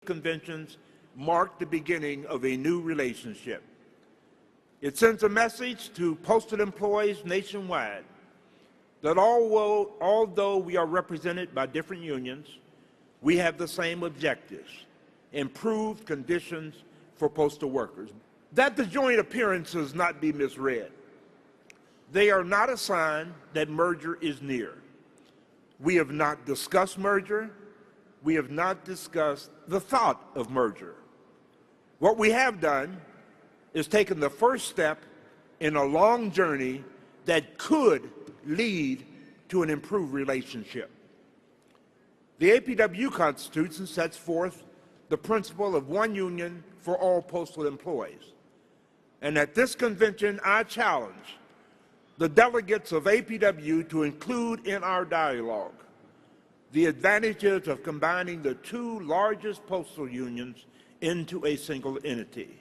conventions mark the beginning of a new relationship. It sends a message to postal employees nationwide that although we are represented by different unions, we have the same objectives: improved conditions for postal workers. That the joint appearances not be misread. They are not a sign that merger is near. We have not discussed merger. We have not discussed the thought of merger. What we have done is taken the first step in a long journey that could lead to an improved relationship. The APWU Constitution sets forth the principle of one union for all postal employees. And at this convention, I challenge the delegates of APWU to include in our dialogue the advantages of combining the two largest postal unions into a single entity.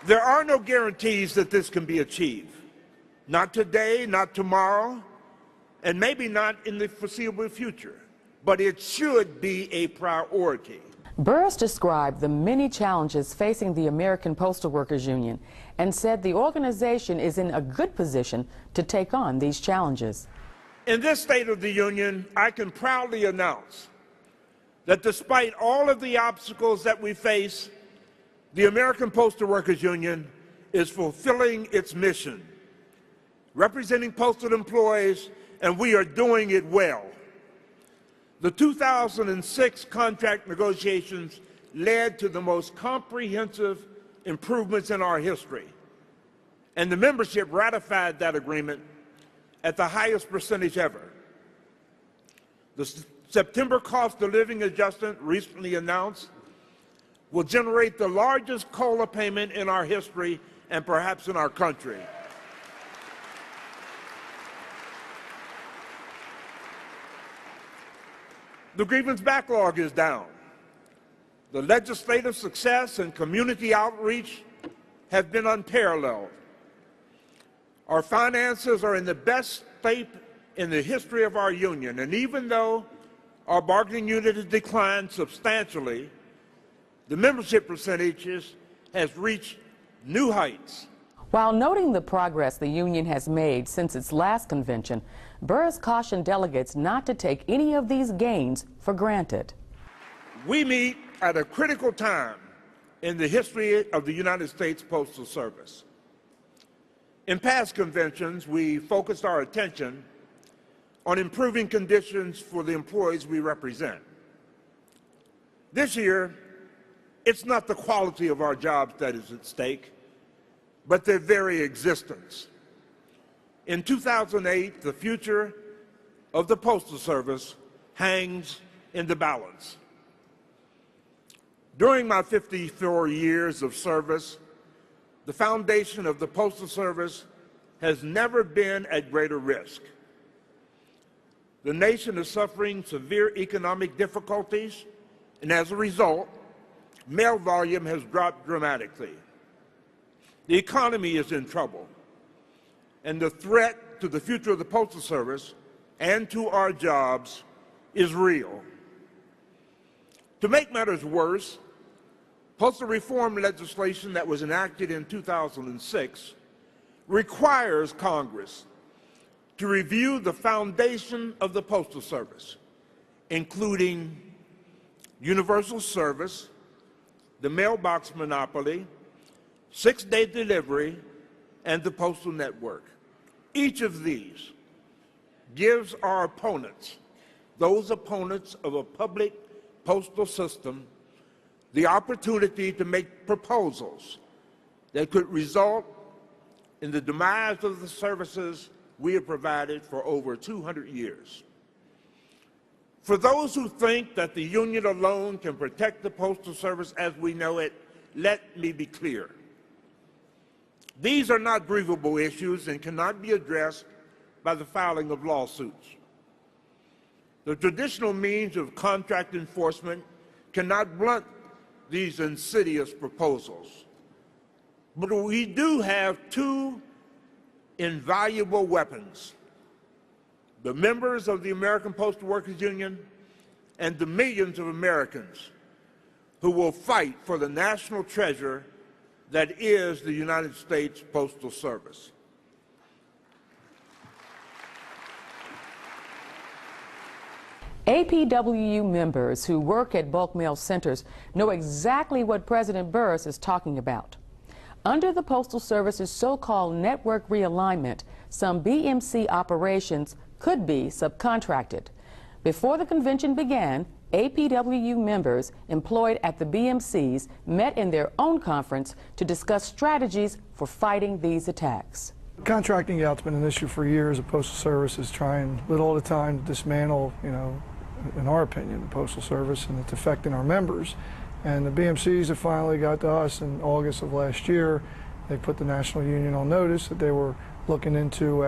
There are no guarantees that this can be achieved. Not today, not tomorrow, and maybe not in the foreseeable future. But it should be a priority. Burris described the many challenges facing the American Postal Workers Union and said the organization is in a good position to take on these challenges. In this State of the Union, I can proudly announce that despite all of the obstacles that we face, the American Postal Workers Union is fulfilling its mission, representing postal employees, and we are doing it well. The 2006 contract negotiations led to the most comprehensive improvements in our history, and the membership ratified that agreement at the highest percentage ever. The September cost of living adjustment recently announced will generate the largest COLA payment in our history and perhaps in our country. The grievance backlog is down. The legislative success and community outreach have been unparalleled. Our finances are in the best state in the history of our union, and even though our bargaining unit has declined substantially, the membership percentages has reached new heights. While noting the progress the union has made since its last convention, Burris cautioned delegates not to take any of these gains for granted. We meet at a critical time in the history of the United States Postal Service. In past conventions, we focused our attention on improving conditions for the employees we represent. This year, it's not the quality of our jobs that is at stake, but their very existence. In 2008, the future of the Postal Service hangs in the balance. During my 54 years of service, the foundation of the Postal Service has never been at greater risk. The nation is suffering severe economic difficulties, and as a result, mail volume has dropped dramatically. The economy is in trouble, and the threat to the future of the Postal Service and to our jobs is real. To make matters worse, postal reform legislation that was enacted in 2006 requires Congress to review the foundation of the Postal Service, including universal service, the mailbox monopoly, 6-day delivery, and the postal network. Each of these gives our opponents, those opponents of a public postal system, the opportunity to make proposals that could result in the demise of the services we have provided for over 200 years. For those who think that the union alone can protect the Postal Service as we know it, let me be clear. These are not grievable issues and cannot be addressed by the filing of lawsuits. The traditional means of contract enforcement cannot blunt these insidious proposals. But we do have two invaluable weapons: the members of the American Postal Workers Union and the millions of Americans who will fight for the national treasure that is the United States Postal Service. APWU members who work at bulk mail centers know exactly what President Burris is talking about. Under the Postal Service's so-called network realignment, some BMC operations could be subcontracted. Before the convention began, APWU members employed at the BMCs met in their own conference to discuss strategies for fighting these attacks. Contracting out's been an issue for years. The Postal Service is trying little at a time to dismantle, in our opinion, the Postal Service, and it's affecting our members. And the BMCs have finally got to us in August of last year. They put the National Union on notice that they were looking into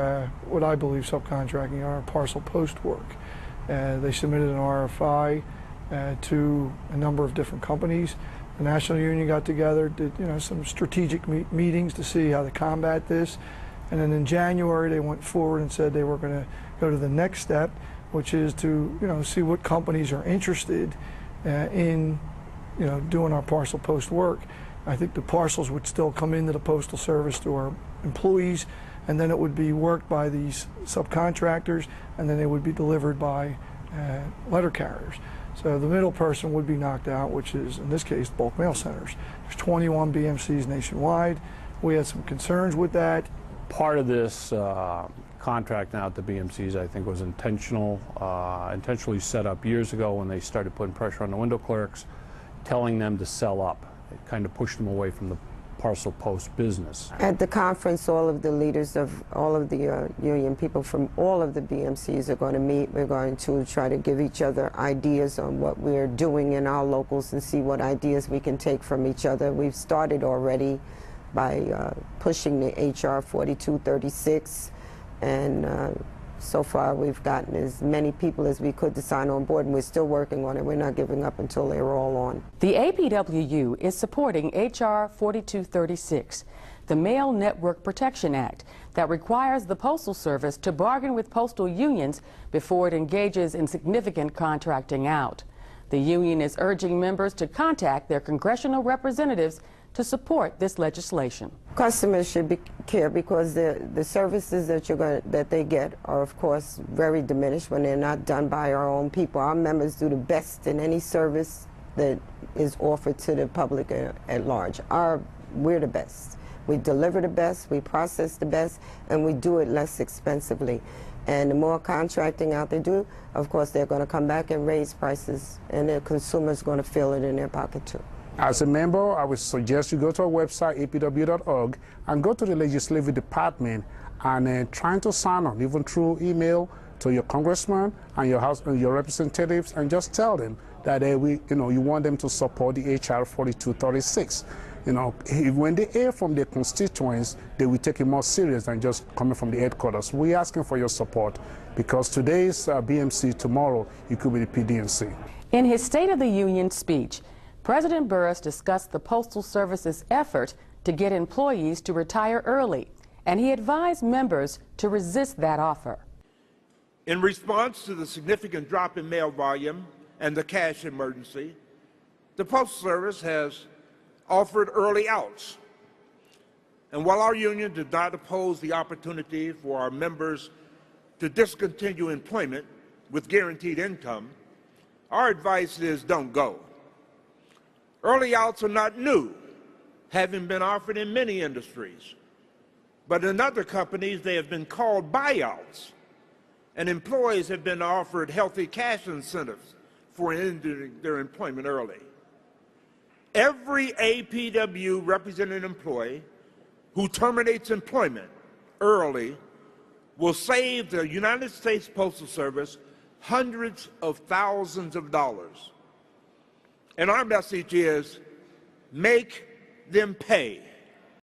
what I believe subcontracting our parcel post work. They submitted an RFI to a number of different companies. The National Union got together, did some strategic meetings to see how to combat this. And then in January they went forward and said they were going to go to the next step, which is to see what companies are interested in doing our parcel post work. I think the parcels would still come into the Postal Service to our employees, and then it would be worked by these subcontractors, and then they would be delivered by letter carriers. So the middle person would be knocked out, which is, in this case, bulk mail centers. There's 21 BMCs nationwide. We had some concerns with that. Part of this contract now at the BMCs, I think, was intentionally set up years ago when they started putting pressure on the window clerks, telling them to sell up. It kind of pushed them away from the parcel post business. At the conference, all of the leaders of all of the union people from all of the BMCs are going to meet. We're going to try to give each other ideas on what we're doing in our locals and see what ideas we can take from each other. We've started already by pushing the HR 4236, and so far we've gotten as many people as we could to sign on board, and we're still working on it. We're not giving up until they're all on. The APWU is supporting HR 4236, the Mail Network Protection Act, that requires the Postal Service to bargain with postal unions before it engages in significant contracting out. The union is urging members to contact their congressional representatives to support this legislation. Customers should care because the services that they get are, of course, very diminished when they're not done by our own people. Our members do the best in any service that is offered to the public at large. We're the best. We deliver the best, we process the best, and we do it less expensively. And the more contracting out they do, of course, they're going to come back and raise prices, and the consumer's going to feel it in their pocket too. As a member, I would suggest you go to our website, apw.org, and go to the legislative department and trying to sign on, even through email, to your congressman and your representatives, and just tell them that you want them to support the HR 4236. When they hear from their constituents, they will take it more serious than just coming from the headquarters. We're asking for your support because today's BMC, tomorrow it could be the PDNC. In his State of the Union speech, President Burris discussed the Postal Service's effort to get employees to retire early, and he advised members to resist that offer. In response to the significant drop in mail volume and the cash emergency, the Postal Service has offered early outs. And while our union did not oppose the opportunity for our members to discontinue employment with guaranteed income, our advice is don't go. Early outs are not new, having been offered in many industries. But in other companies, they have been called buyouts, and employees have been offered healthy cash incentives for ending their employment early. Every APWU represented employee who terminates employment early will save the United States Postal Service hundreds of thousands of dollars. And our message is, make them pay.